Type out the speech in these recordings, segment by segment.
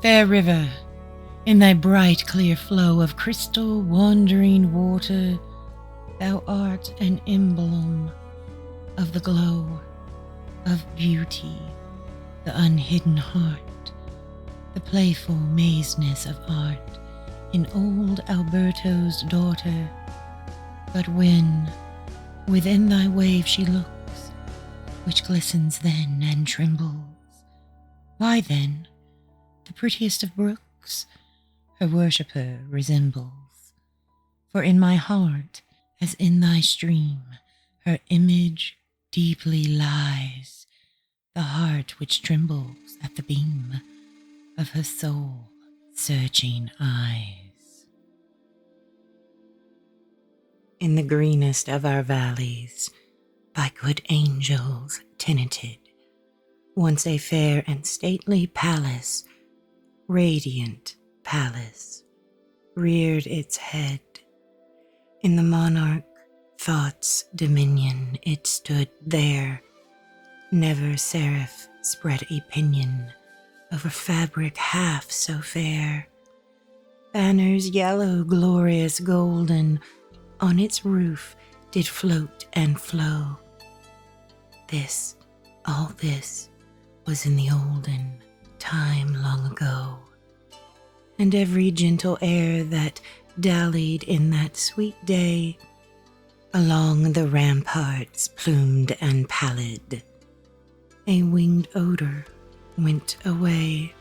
Fair river, in thy bright clear flow of crystal wandering water, thou art an emblem of the glow of beauty, the unhidden heart, the playful mazeness of art in old Alberto's daughter. But when within thy wave she looks, which glistens then and trembles, why then, the prettiest of brooks, her worshipper resembles. For in my heart, as in thy stream, her image deeply lies, the heart which trembles at the beam of her soul-searching eyes. In the greenest of our valleys, by good angels tenanted, once a fair and stately palace, radiant palace, reared its head. In the monarch thought's dominion it stood there. Never seraph spread a pinion over fabric half so fair. Banners yellow, glorious, golden, on its roof did float and flow. This, all this, was in the olden time long ago. And every gentle air that dallied in that sweet day along the ramparts plumed and pallid, a winged odor went away.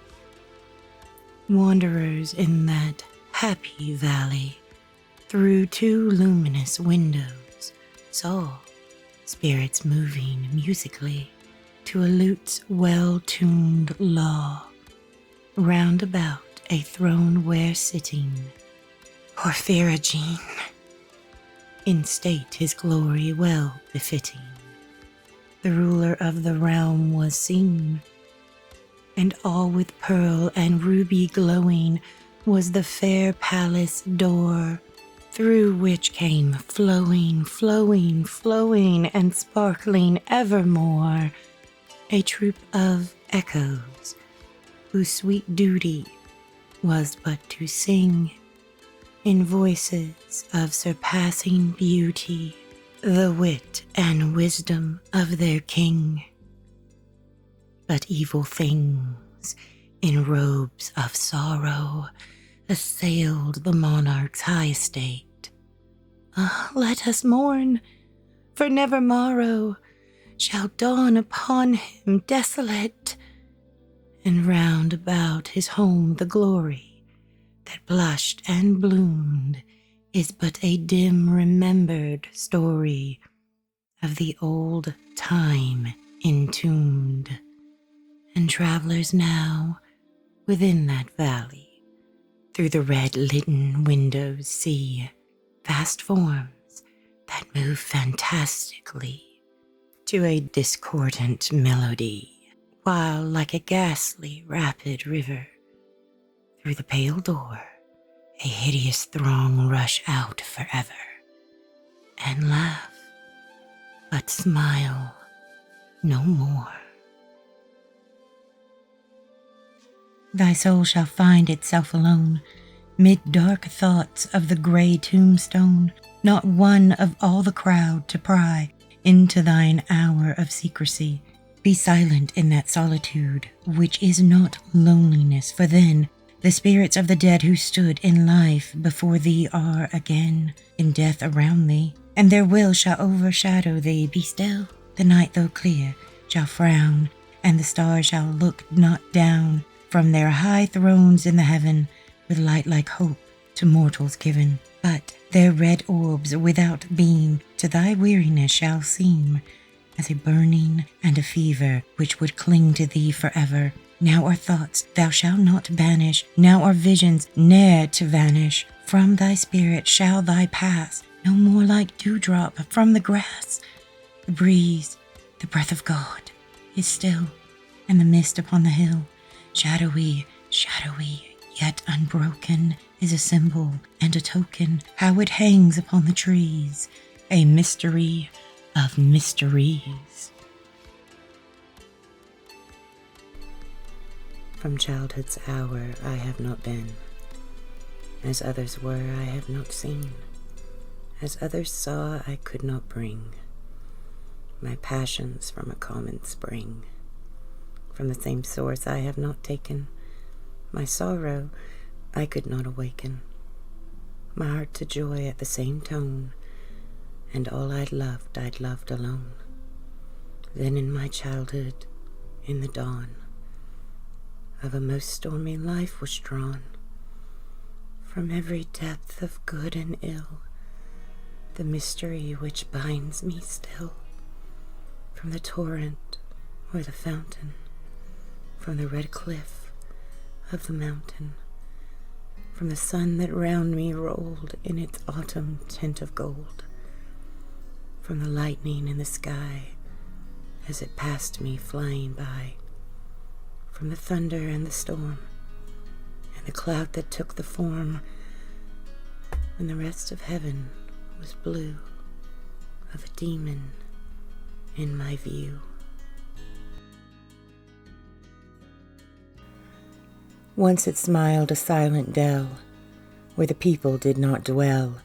Wanderers in that happy valley through two luminous windows saw spirits moving musically to a lute's well-tuned law, round about a throne where sitting Porphyrogene, in state his glory well befitting, the ruler of the realm was seen, and all with pearl and ruby glowing was the fair palace door, through which came flowing, flowing, flowing, and sparkling evermore a troop of echoes, whose sweet duty was but to sing, in voices of surpassing beauty, the wit and wisdom of their king. But evil things, in robes of sorrow, assailed the monarch's high estate. Ah, let us mourn, for never morrow shall dawn upon him desolate, and round about his home the glory that blushed and bloomed is but a dim remembered story of the old time entombed. And travelers now within that valley through the red litten windows see vast forms that move fantastically to a discordant melody, while like a ghastly rapid river through the pale door a hideous throng rush out forever, and laugh, but smile no more. Thy soul shall find itself alone, mid dark thoughts of the grey tombstone, not one of all the crowd to pry into thine hour of secrecy. Be silent in that solitude, which is not loneliness, for then the spirits of the dead who stood in life before thee are again in death around thee, and their will shall overshadow thee. Be still, the night though clear shall frown, and the stars shall look not down from their high thrones in the heaven with light like hope to mortals given, but their red orbs without beam to thy weariness shall seem as a burning and a fever which would cling to thee forever. Now are thoughts thou shalt not banish, now are visions ne'er to vanish. From thy spirit shall thy pass, no more like dewdrop from the grass. The breeze, the breath of God, is still, and the mist upon the hill, shadowy, shadowy, yet unbroken, is a symbol and a token, how it hangs upon the trees, a mystery of mysteries. From childhood's hour I have not been. As others were, I have not seen. As others saw, I could not bring my passions from a common spring. From the same source I have not taken. My sorrow I could not awaken. My heart to joy at the same tone, and all I'd loved alone. Then in my childhood, in the dawn of a most stormy life was drawn. From every depth of good and ill, the mystery which binds me still. From the torrent or the fountain, from the red cliff of the mountain, from the sun that round me rolled in its autumn tint of gold, from the lightning in the sky as it passed me flying by, from the thunder and the storm, and the cloud that took the form, when the rest of heaven was blue, of a demon in my view. Once it smiled a silent dell, where the people did not dwell.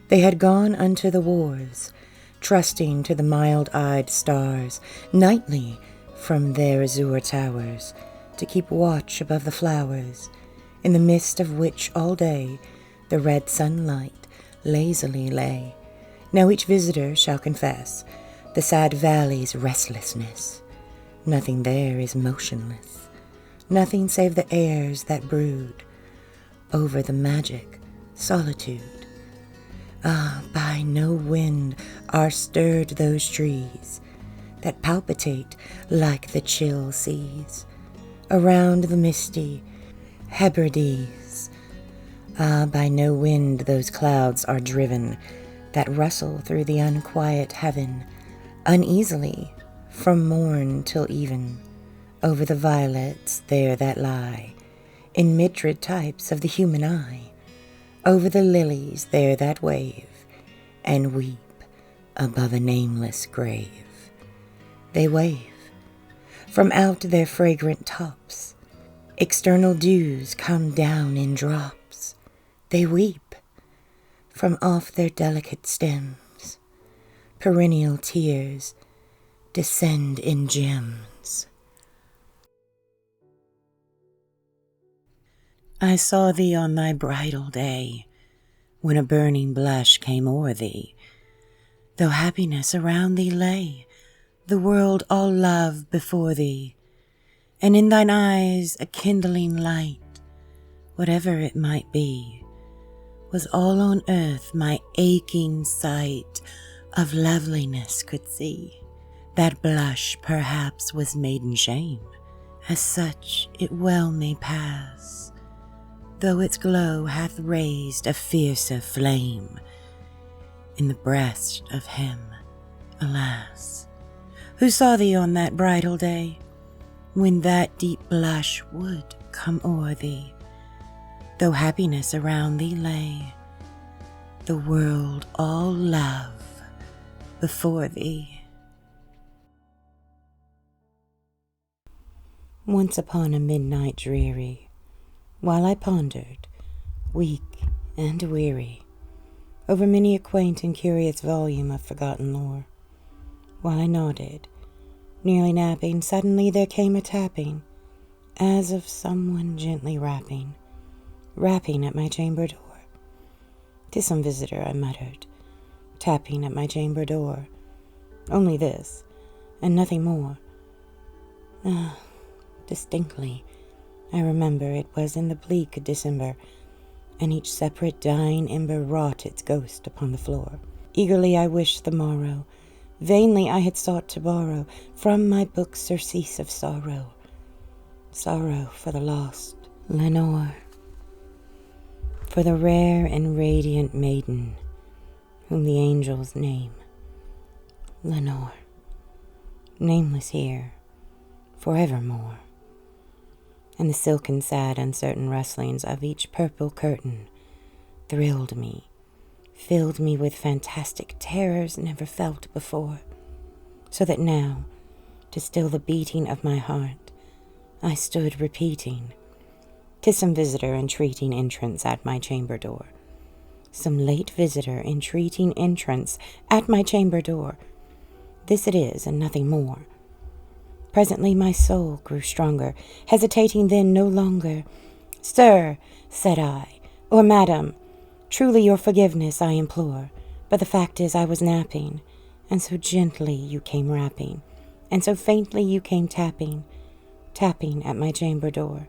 They had gone unto the wars, trusting to the mild-eyed stars, nightly from their azure towers, to keep watch above the flowers, in the midst of which all day the red sunlight lazily lay. Now each visitor shall confess the sad valley's restlessness. Nothing there is motionless, nothing save the airs that brood over the magic solitude. Ah, by no wind are stirred those trees that palpitate like the chill seas around the misty Hebrides. Ah, by no wind those clouds are driven that rustle through the unquiet heaven uneasily from morn till even over the violets there that lie in myriad types of the human eye, over the lilies there that wave and weep above a nameless grave. They wave from out their fragrant tops, external dews come down in drops. They weep from off their delicate stems, perennial tears descend in gems. I saw thee on thy bridal day, when a burning blush came o'er thee, though happiness around thee lay, the world all love before thee, and in thine eyes a kindling light, whatever it might be, was all on earth my aching sight of loveliness could see. That blush perhaps was maiden shame, as such it well may pass, though its glow hath raised a fiercer flame in the breast of him, alas, who saw thee on that bridal day, when that deep blush would come o'er thee, though happiness around thee lay, the world all love before thee. Once upon a midnight dreary, while I pondered, weak and weary, over many a quaint and curious volume of forgotten lore, while I nodded, nearly napping, suddenly there came a tapping, as of someone gently rapping at my chamber door. "'Tis some visitor," I muttered, tapping at my chamber door. Only this, and nothing more. Distinctly, I remember it was in the bleak December, and each separate dying ember wrought its ghost upon the floor. Eagerly I wished the morrow, vainly I had sought to borrow from my book surcease of sorrow, sorrow for the lost Lenore, for the rare and radiant maiden whom the angels name Lenore, nameless here forevermore. And the silken, sad, uncertain rustlings of each purple curtain thrilled me, filled me with fantastic terrors never felt before, so that now, to still the beating of my heart, I stood repeating, "'Tis some visitor entreating entrance at my chamber door. Some late visitor entreating entrance at my chamber door. This it is, and nothing more." Presently my soul grew stronger, hesitating then no longer. "Sir," said I, "or madam, truly your forgiveness I implore, but the fact is I was napping, and so gently you came rapping, and so faintly you came tapping, tapping at my chamber door,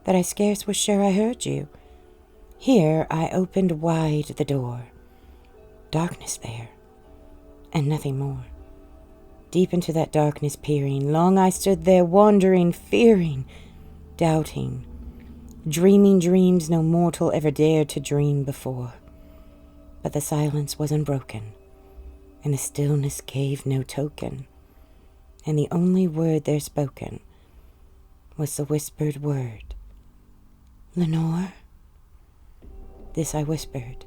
that I scarce was sure I heard you. Here I opened wide the door. Darkness there, and nothing more. Deep into that darkness peering, long I stood there wondering, fearing, doubting, dreaming dreams no mortal ever dared to dream before. But the silence was unbroken, and the stillness gave no token, and the only word there spoken was the whispered word, "Lenore?" This I whispered,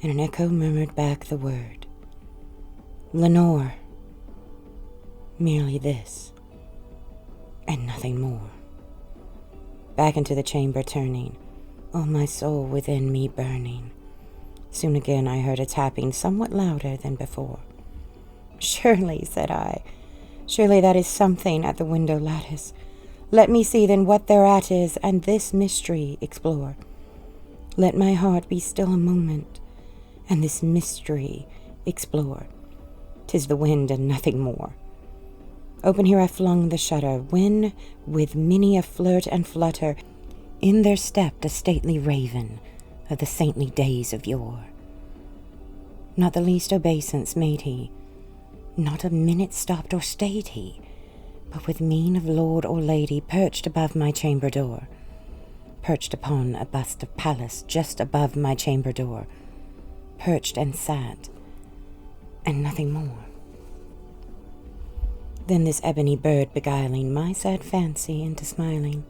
and an echo murmured back the word, "Lenore." Merely this, and nothing more. Back into the chamber turning, all my soul within me burning. Soon again I heard a tapping somewhat louder than before. "Surely," said I, "surely that is something at the window lattice. Let me see then what thereat is, and this mystery explore. Let my heart be still a moment, and this mystery explore. 'Tis the wind and nothing more." Open here I flung the shutter, when, with many a flirt and flutter, in there stepped a stately raven of the saintly days of yore. Not the least obeisance made he, not a minute stopped or stayed he, but with mien of lord or lady perched above my chamber door, perched upon a bust of Pallas just above my chamber door, perched and sat, and nothing more. Then this ebony bird beguiling my sad fancy into smiling,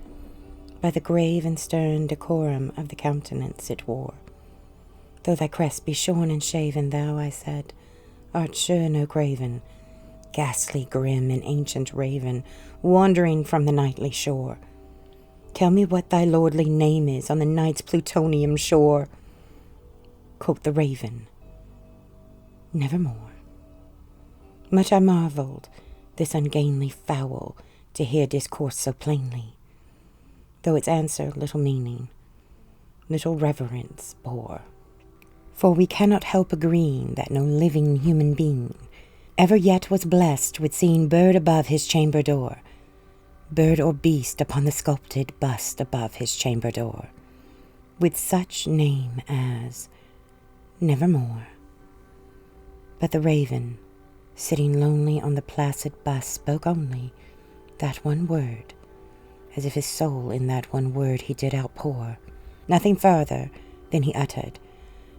by the grave and stern decorum of the countenance it wore. "Though thy crest be shorn and shaven, thou," I said, "art sure no craven, ghastly, grim, and ancient raven, wandering from the nightly shore. Tell me what thy lordly name is on the night's plutonium shore." Quoth the raven, "Nevermore." Much I marvelled, this ungainly fowl, to hear discourse so plainly, though its answer little meaning, little reverence bore. For we cannot help agreeing that no living human being ever yet was blessed with seeing bird above his chamber door, bird or beast upon the sculpted bust above his chamber door, with such name as Nevermore. But the raven, sitting lonely on the placid bust, spoke only that one word, as if his soul in that one word he did outpour. Nothing farther than he uttered,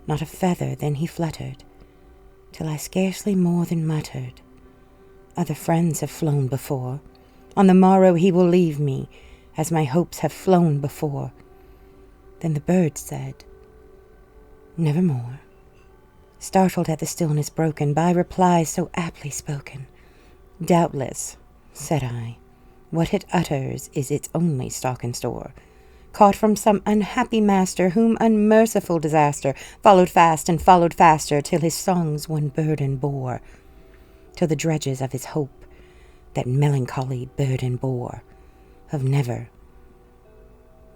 not a feather than he fluttered, till I scarcely more than muttered, "Other friends have flown before. On the morrow he will leave me, as my hopes have flown before." Then the bird said, "Nevermore." Startled at the stillness broken by replies so aptly spoken. "Doubtless," said I, "what it utters is its only stock and store, caught from some unhappy master whom unmerciful disaster followed fast and followed faster, till his songs one burden bore, till the dredges of his hope that melancholy burden bore, of never,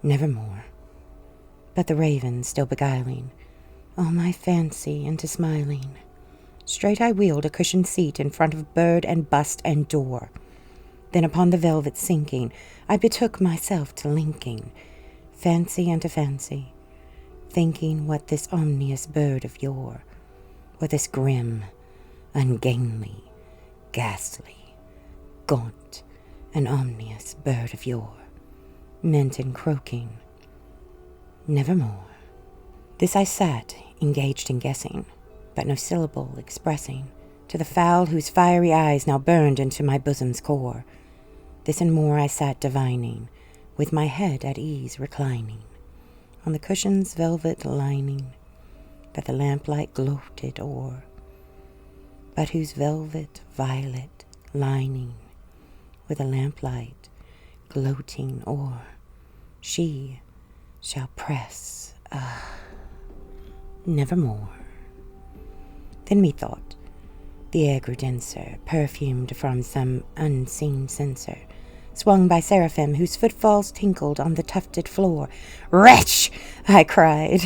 nevermore." But the raven still beguiling all my fancy into smiling, straight I wheeled a cushioned seat in front of bird and bust and door. Then upon the velvet sinking, I betook myself to linking fancy unto fancy, thinking what this omnious bird of yore, what this grim, ungainly, ghastly, gaunt, and omnious bird of yore meant in croaking, "Nevermore." This I sat, engaged in guessing, but no syllable expressing, to the fowl whose fiery eyes now burned into my bosom's core. This and more I sat divining, with my head at ease reclining, on the cushion's velvet lining, that the lamplight gloated o'er, but whose velvet violet lining, with the lamplight gloating o'er, she shall press, nevermore. Then methought the air grew denser, perfumed from some unseen censer, swung by seraphim whose footfalls tinkled on the tufted floor. "Wretch!" I cried.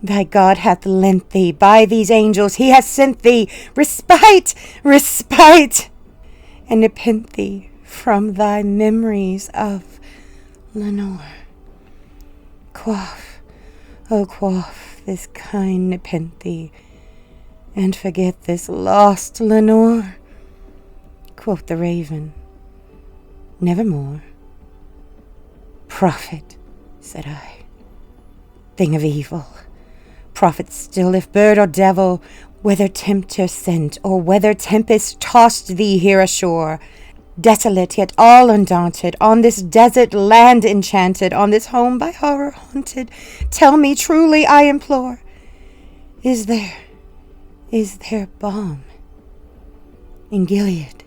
"Thy God hath lent thee, by these angels he hath sent thee, respite, respite, and nepenthe thee from thy memories of Lenore. Quaff, oh quaff this kind nepenthe, and forget this lost Lenore." Quoth the raven, "Nevermore." "Prophet," said I, "thing of evil, prophet still, if bird or devil, whether tempter sent, or whether tempest tossed thee here ashore, desolate yet all undaunted, on this desert land enchanted, on this home by horror haunted, tell me truly, I implore, is there balm in Gilead?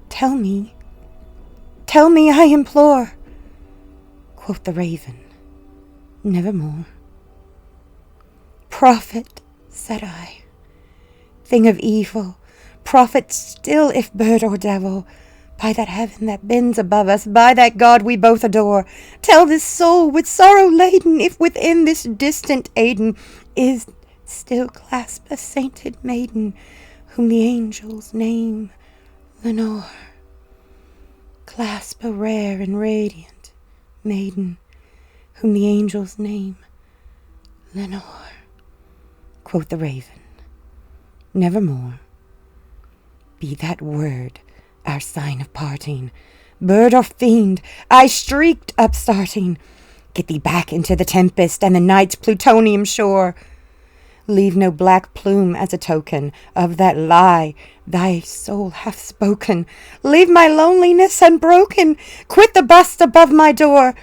Tell me, I implore." Quoth the raven, "Nevermore." "Prophet," said I, "thing of evil, prophet still, if bird or devil, by that heaven that bends above us, by that God we both adore, tell this soul with sorrow laden if within this distant Aidenn is still clasp a sainted maiden whom the angels name Lenore. Clasp a rare and radiant maiden whom the angels name Lenore." Quoth the raven, "Nevermore. Be that word our sign of parting, bird or fiend," I shrieked, upstarting. "Get thee back into the tempest and the night's plutonium shore. Leave no black plume as a token of that lie thy soul hath spoken. Leave my loneliness unbroken. Quit the bust above my door.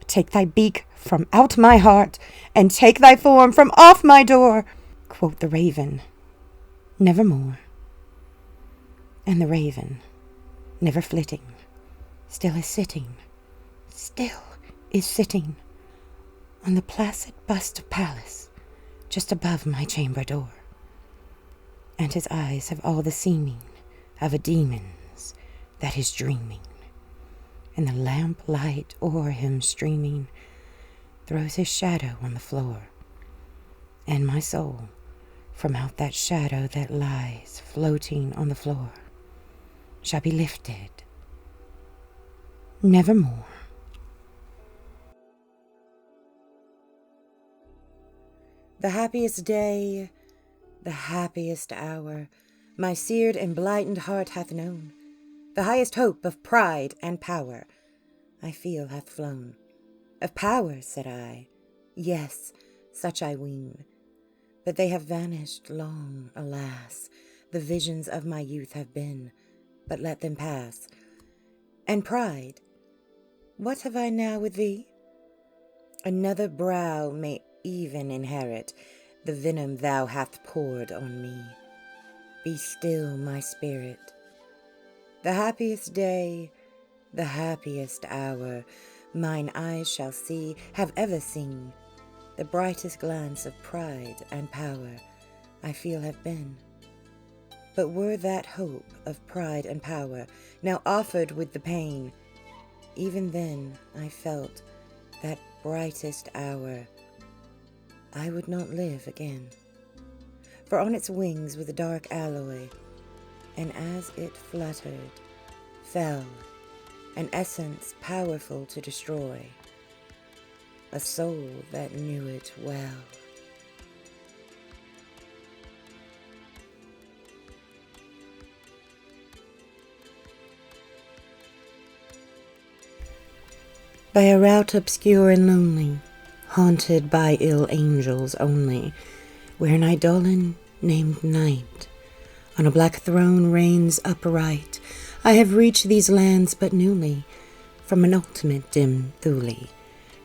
Take thy beak from out my heart, and take thy form from off my door." Quoth the raven, "Nevermore." And the raven, never flitting, still is sitting on the placid bust of Pallas, just above my chamber door. And his eyes have all the seeming of a demon's that is dreaming, and the lamp light o'er him streaming throws his shadow on the floor, and my soul from out that shadow that lies floating on the floor shall be lifted nevermore. The happiest day, the happiest hour, my seared and blighted heart hath known, the highest hope of pride and power, I feel hath flown. "Of power," said I, "yes, such I ween, but they have vanished long, alas, the visions of my youth have been, but let them pass. And pride, what have I now with thee? Another brow may even inherit the venom thou hast poured on me. Be still, my spirit. The happiest day, the happiest hour, mine eyes shall see, have ever seen, the brightest glance of pride and power I feel have been. But were that hope of pride and power now offered with the pain, even then I felt that brightest hour I would not live again. For on its wings was a dark alloy, and as it fluttered, fell an essence powerful to destroy, a soul that knew it well. By a route obscure and lonely, haunted by ill angels only, where an eidolon named Night on a black throne reigns upright, I have reached these lands but newly, from an ultimate dim Thule,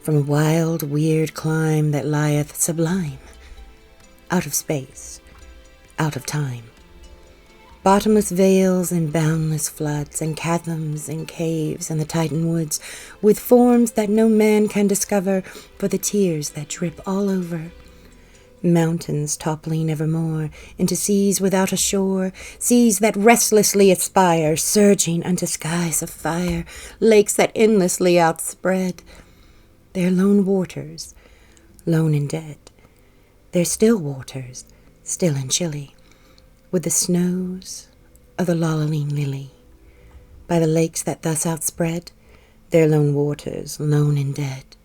from a wild, weird clime that lieth sublime, out of space, out of time. Bottomless vales and boundless floods, and chasms and caves and the Titan woods, with forms that no man can discover for the tears that drip all over. Mountains toppling evermore into seas without a shore, seas that restlessly aspire, surging unto skies of fire, lakes that endlessly outspread their lone waters, lone and dead, their still waters, still and chilly, with the snows of the lolling lily. By the lakes that thus outspread their lone waters, lone and dead,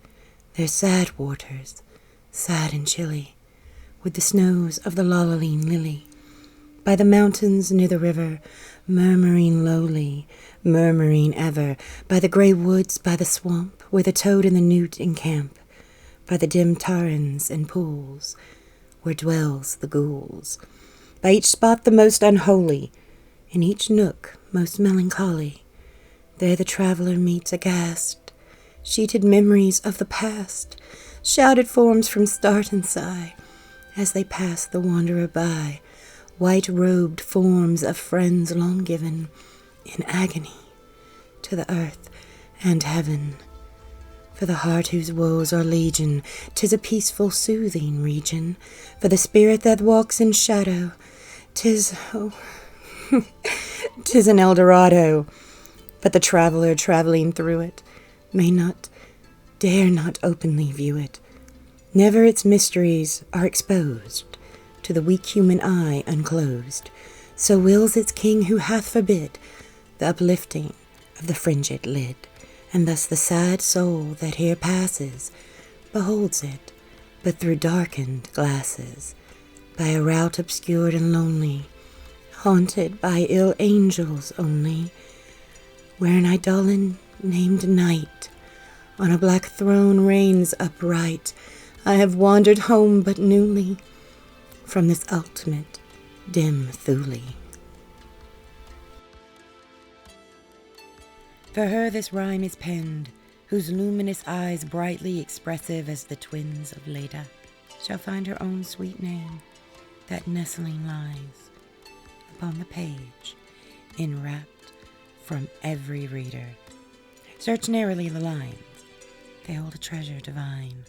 their sad waters, sad and chilly, with the snows of the lolling lily. By the mountains near the river, murmuring lowly, murmuring ever, by the grey woods, by the swamp, where the toad and the newt encamp, by the dim tarns and pools, where dwells the ghouls, by each spot the most unholy, in each nook most melancholy, there the traveller meets aghast, sheeted memories of the past, shouted forms from start and sigh, as they pass the wanderer by, white-robed forms of friends long given, in agony, to the earth and heaven. For the heart whose woes are legion, 'tis a peaceful, soothing region. For the spirit that walks in shadow, 'tis an Eldorado. But the traveller travelling through it may not, dare not openly view it. Never its mysteries are exposed to the weak human eye unclosed. So wills its king who hath forbid the uplifting of the fringed lid. And thus the sad soul that here passes beholds it, but through darkened glasses, by a route obscured and lonely, haunted by ill angels only, where an eidolon named Night on a black throne reigns upright. I have wandered home but newly from this ultimate dim Thule. For her this rhyme is penned, whose luminous eyes, brightly expressive as the twins of Leda, shall find her own sweet name, that nestling lies upon the page, enwrapped from every reader. Search narrowly the lines, they hold a treasure divine,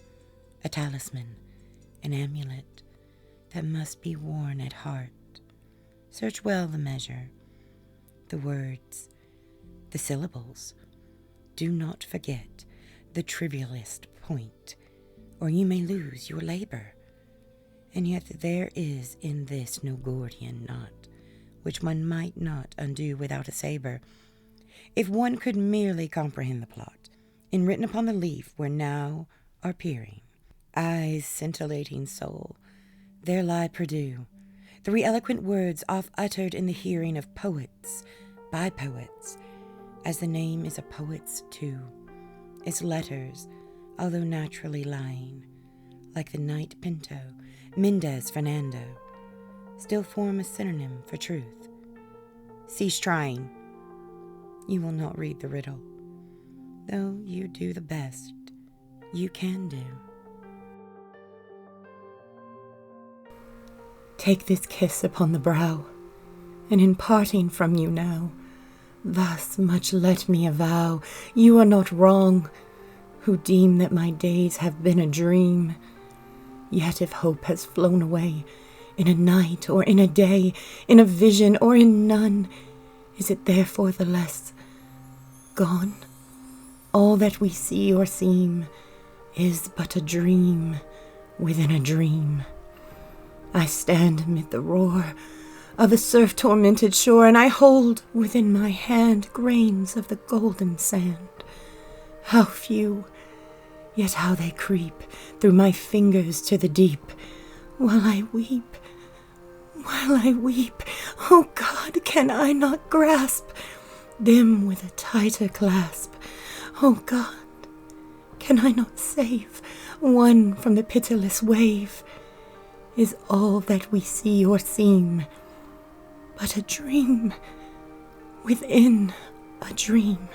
a talisman, an amulet that must be worn at heart. Search well the measure, the words, the syllables. Do not forget the trivialist point, or you may lose your labor. And yet there is in this no Gordian knot, which one might not undo without a saber, if one could merely comprehend the plot, enwritten upon the leaf where now are peering eyes, scintillating soul, there lie Perdue, 3 eloquent words oft uttered in the hearing of poets, by poets, as the name is a poet's too. Its letters, although naturally lying, like the night Pinto, Mendez Fernando, still form a synonym for truth. Cease trying. You will not read the riddle, though you do the best you can do. Take this kiss upon the brow, and in parting from you now, thus much let me avow, you are not wrong, who deem that my days have been a dream. Yet if hope has flown away, in a night or in a day, in a vision or in none, is it therefore the less gone? All that we see or seem is but a dream within a dream. I stand amid the roar of a surf-tormented shore, and I hold within my hand grains of the golden sand. How few, yet how they creep through my fingers to the deep, while I weep, oh God, can I not grasp them with a tighter clasp? Oh God, can I not save one from the pitiless wave? Is all that we see or seem but a dream within a dream?